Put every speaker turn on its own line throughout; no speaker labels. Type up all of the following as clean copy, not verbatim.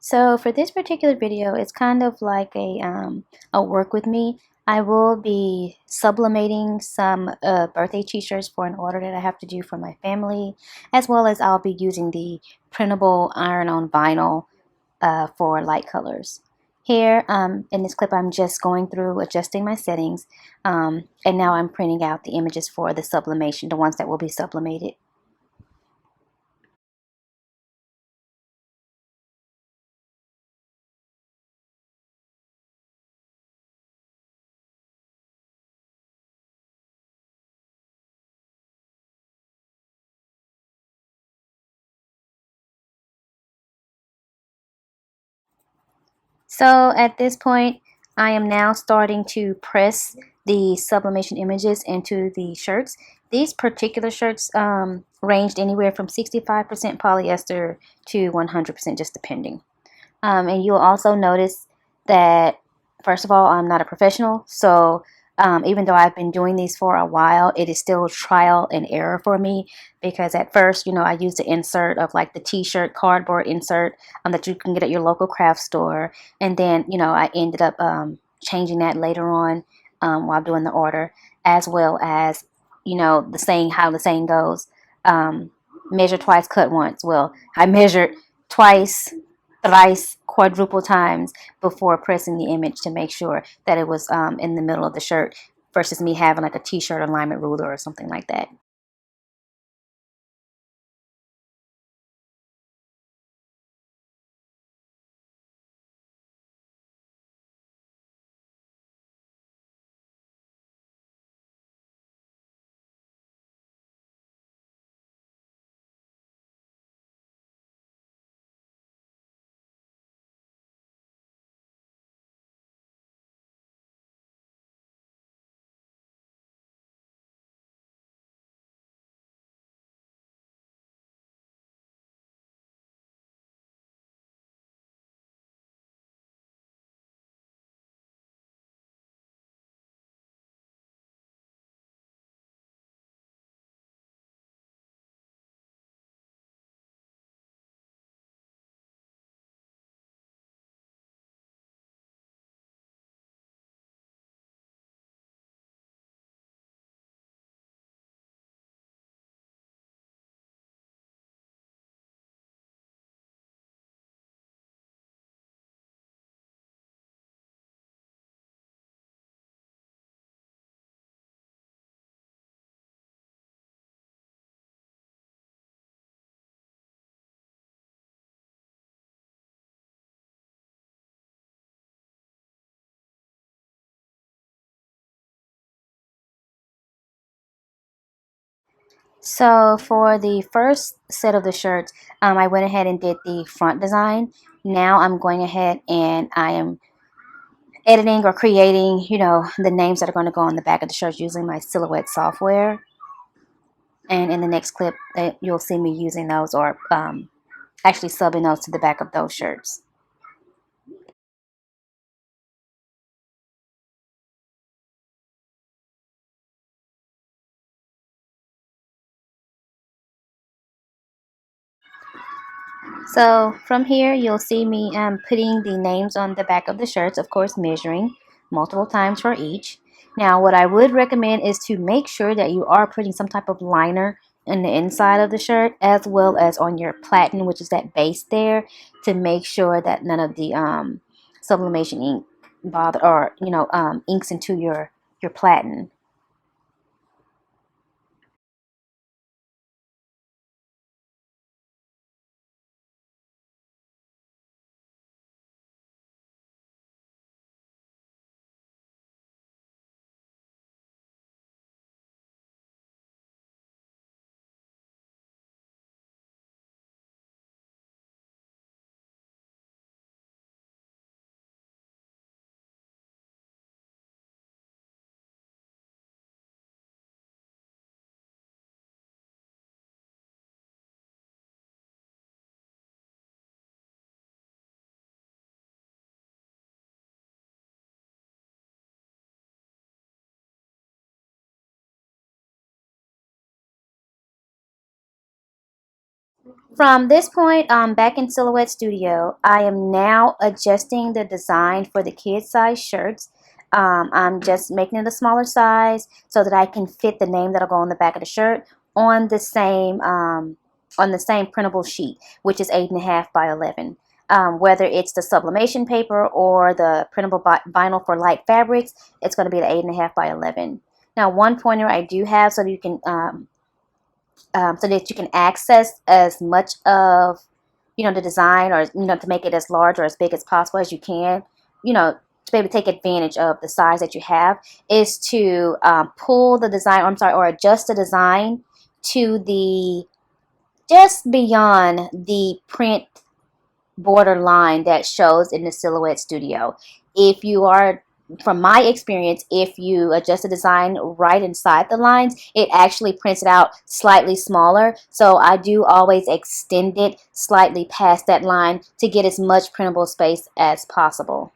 So for this particular video, it's kind of like a work with me. I will be sublimating some birthday t-shirts for an order that I have to do for my family, as well as I'll be using the printable iron-on vinyl for light colors. Here in this clip, I'm just going through adjusting my settings, and now I'm printing out the images for the sublimation, the ones that will be sublimated. So at this point, I am now starting to press the sublimation images into the shirts. These particular shirts ranged anywhere from 65% polyester to 100%, just depending. And you'll also notice that, first of all, I'm not a professional, so even though I've been doing these for a while, it is still trial and error for me because at first, I used the insert of like the t-shirt cardboard insert that you can get at your local craft store. And then, I ended up changing that later on while doing the order, as well as, the saying, how the saying goes, measure twice, cut once. Well, I measured twice, thrice, quadruple times before pressing the image to make sure that it was in the middle of the shirt versus me having like a t-shirt alignment ruler or something like that. So for the first set of the shirts, I went ahead and did the front design. Now I'm going ahead and I am editing or creating, the names that are going to go on the back of the shirts using my Silhouette software. And in the next clip, you'll see me using those or actually subbing those to the back of those shirts. So from here, you'll see me putting the names on the back of the shirts, of course, measuring multiple times for each. Now, what I would recommend is to make sure that you are putting some type of liner in the inside of the shirt as well as on your platen, which is that base there, to make sure that none of the sublimation ink bother or, inks into your platen. From this point, back in Silhouette Studio, I am now adjusting the design for the kid size shirts. I'm just making it a smaller size so that I can fit the name that'll go on the back of the shirt on the same printable sheet, which is 8.5 by 11. Whether it's the sublimation paper or the printable vinyl for light fabrics, it's going to be the 8.5 by 11. Now, one pointer I do have so that you can access as much of the design, or to make it as large or as big as possible as you can, to be able to take advantage of the size that you have, is to pull the design, or adjust the design to the just beyond the print border line that shows in the Silhouette Studio. If you are, from my experience, if you adjust the design right inside the lines, it actually prints it out slightly smaller. So I do always extend it slightly past that line to get as much printable space as possible.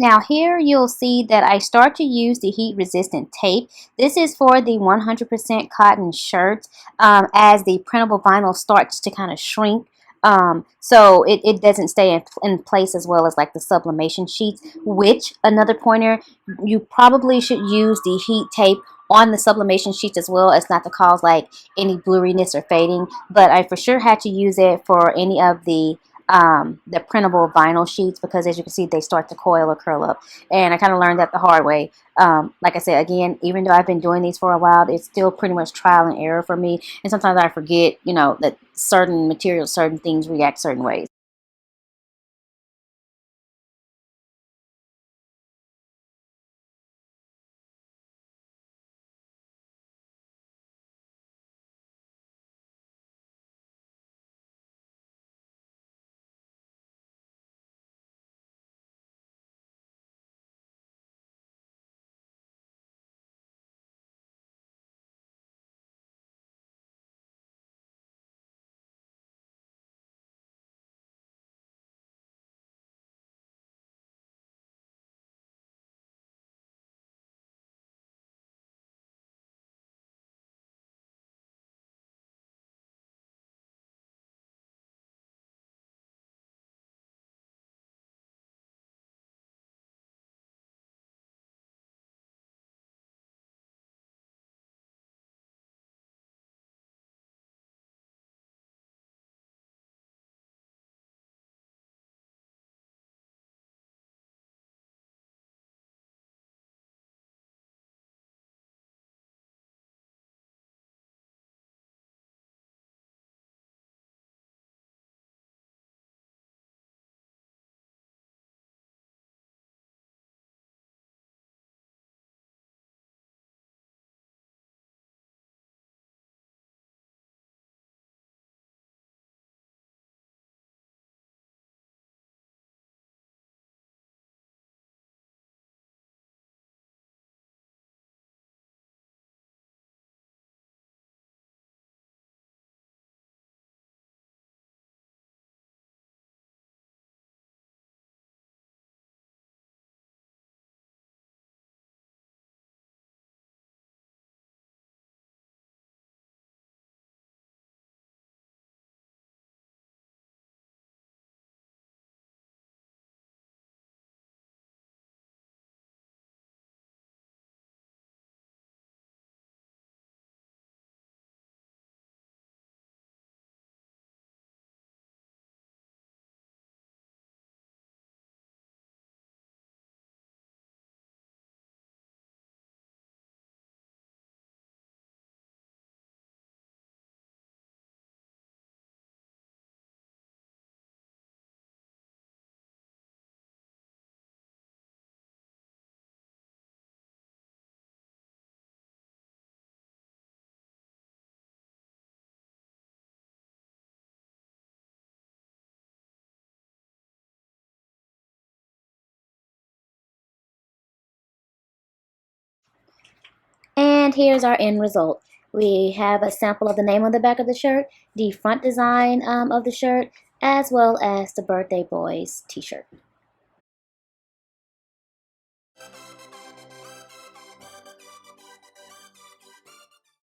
Now here you'll see that I start to use the heat resistant tape. This is for the 100% cotton shirts, as the printable vinyl starts to kind of shrink. So it doesn't stay in place as well as like the sublimation sheets, which, another pointer, you probably should use the heat tape on the sublimation sheets as well, as not to cause like any blurriness or fading. But I for sure had to use it for any of the printable vinyl sheets, because as you can see, they start to coil or curl up, and I kind of learned that the hard way. Like I said, again, even though I've been doing these for a while, it's still pretty much trial and error for me, and sometimes I forget, that certain materials, certain things react certain ways. And here's our end result. We have a sample of the name on the back of the shirt, the front design of the shirt, as well as the birthday boy's t-shirt.